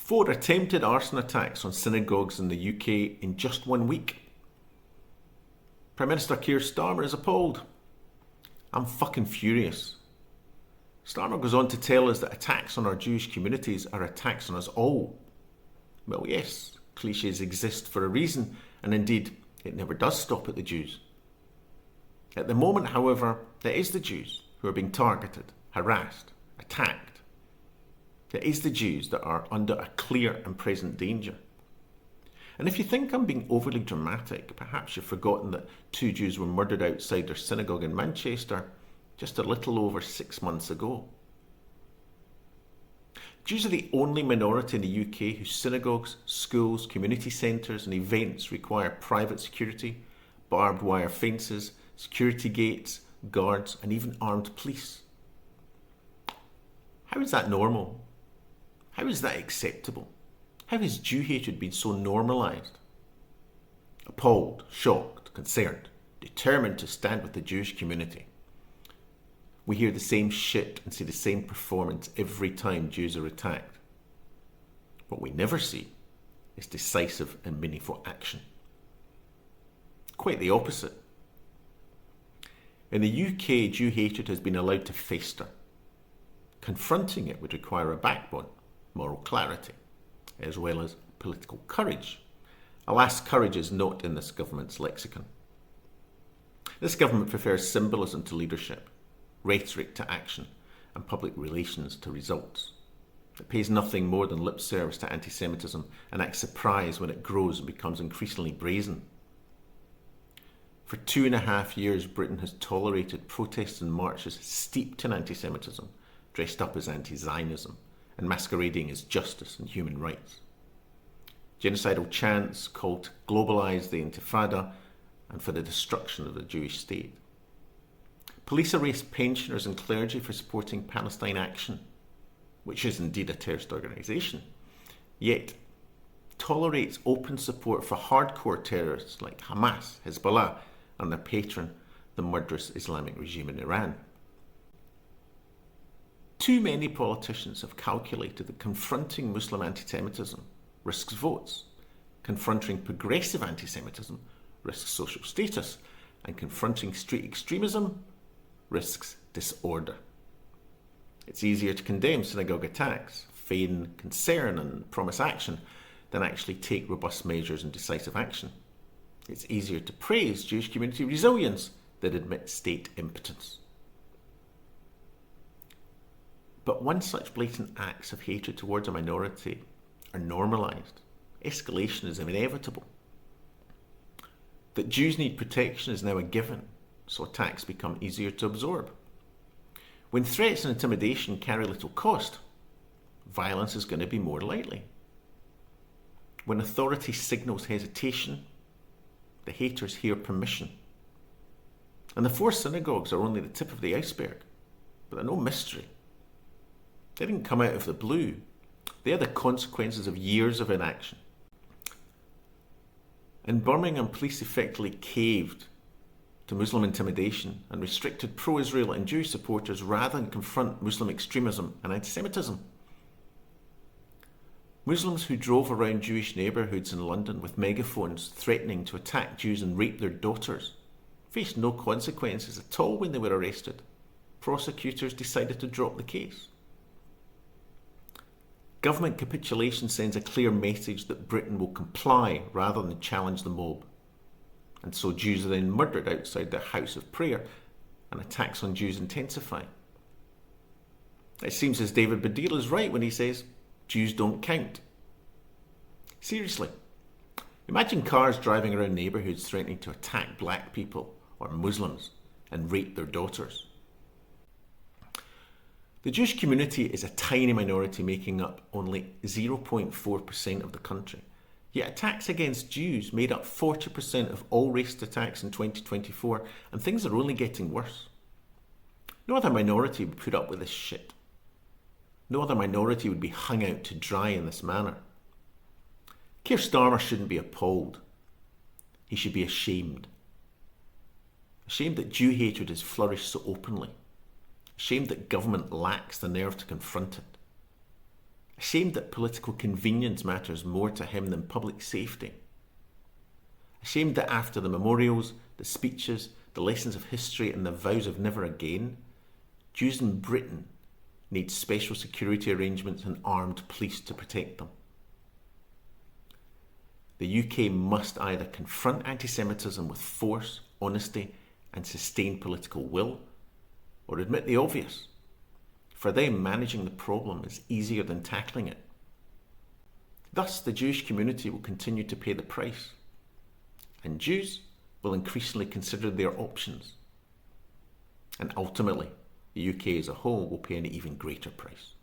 4 attempted arson attacks on synagogues in the UK in just 1 week. Prime Minister Keir Starmer is appalled. I'm fucking furious. Starmer goes on to tell us that attacks on our Jewish communities are attacks on us all. Well, yes, clichés exist for a reason, and indeed, it never does stop at the Jews. At the moment, however, it is the Jews who are being targeted, harassed, attacked. It is the Jews that are under a clear and present danger. And if you think I'm being overly dramatic, perhaps you've forgotten that 2 Jews were murdered outside their synagogue in Manchester just a little over 6 months ago. Jews are the only minority in the UK whose synagogues, schools, community centres and events require private security, barbed wire fences, security gates, guards and even armed police. How is that normal? How is that acceptable? How has Jew hatred been so normalised? Appalled, shocked, concerned, determined to stand with the Jewish community. We hear the same shit and see the same performance every time Jews are attacked. What we never see is decisive and meaningful action. Quite the opposite. In the UK, Jew hatred has been allowed to fester. Confronting it would require a backbone, moral clarity, as well as political courage. Alas, courage is not in this government's lexicon. This government prefers symbolism to leadership, rhetoric to action, and public relations to results. It pays nothing more than lip service to anti-Semitism and acts surprised when it grows and becomes increasingly brazen. For 2.5 years, Britain has tolerated protests and marches steeped in anti-Semitism, dressed up as anti-Zionism, and masquerading as justice and human rights. Genocidal chants called to globalise the Intifada and for the destruction of the Jewish state. Police arrest pensioners and clergy for supporting Palestine Action, which is indeed a terrorist organisation, yet tolerates open support for hardcore terrorists like Hamas, Hezbollah, and their patron, the murderous Islamic regime in Iran. Too many politicians have calculated that confronting Muslim anti-Semitism risks votes, confronting progressive anti-Semitism risks social status, and confronting street extremism risks disorder. It's easier to condemn synagogue attacks, feign concern and promise action than actually take robust measures and decisive action. It's easier to praise Jewish community resilience than admit state impotence. But once such blatant acts of hatred towards a minority are normalised, escalation is inevitable. That Jews need protection is now a given, so attacks become easier to absorb. When threats and intimidation carry little cost, violence is going to be more likely. When authority signals hesitation, the haters hear permission. And the 4 synagogues are only the tip of the iceberg, but they're no mystery. They didn't come out of the blue. They are the consequences of years of inaction. In Birmingham, police effectively caved to Muslim intimidation and restricted pro-Israel and Jewish supporters rather than confront Muslim extremism and anti-Semitism. Muslims who drove around Jewish neighbourhoods in London with megaphones threatening to attack Jews and rape their daughters faced no consequences at all when they were arrested. Prosecutors decided to drop the case. Government capitulation sends a clear message that Britain will comply rather than challenge the mob. And so Jews are then murdered outside their house of prayer and attacks on Jews intensify. It seems as David Baddiel is right when he says, Jews don't count. Seriously, imagine cars driving around neighbourhoods threatening to attack black people or Muslims and rape their daughters. The Jewish community is a tiny minority making up only 0.4% of the country. Yet attacks against Jews made up 40% of all racist attacks in 2024, and things are only getting worse. No other minority would put up with this shit. No other minority would be hung out to dry in this manner. Keir Starmer shouldn't be appalled. He should be ashamed. Ashamed that Jew hatred has flourished so openly. Ashamed that government lacks the nerve to confront it. Ashamed that political convenience matters more to him than public safety. Ashamed that after the memorials, the speeches, the lessons of history and the vows of never again, Jews in Britain need special security arrangements and armed police to protect them. The UK must either confront anti-Semitism with force, honesty and sustained political will, or admit the obvious. For them, managing the problem is easier than tackling it. Thus, the Jewish community will continue to pay the price, and Jews will increasingly consider their options. And ultimately, the UK as a whole will pay an even greater price.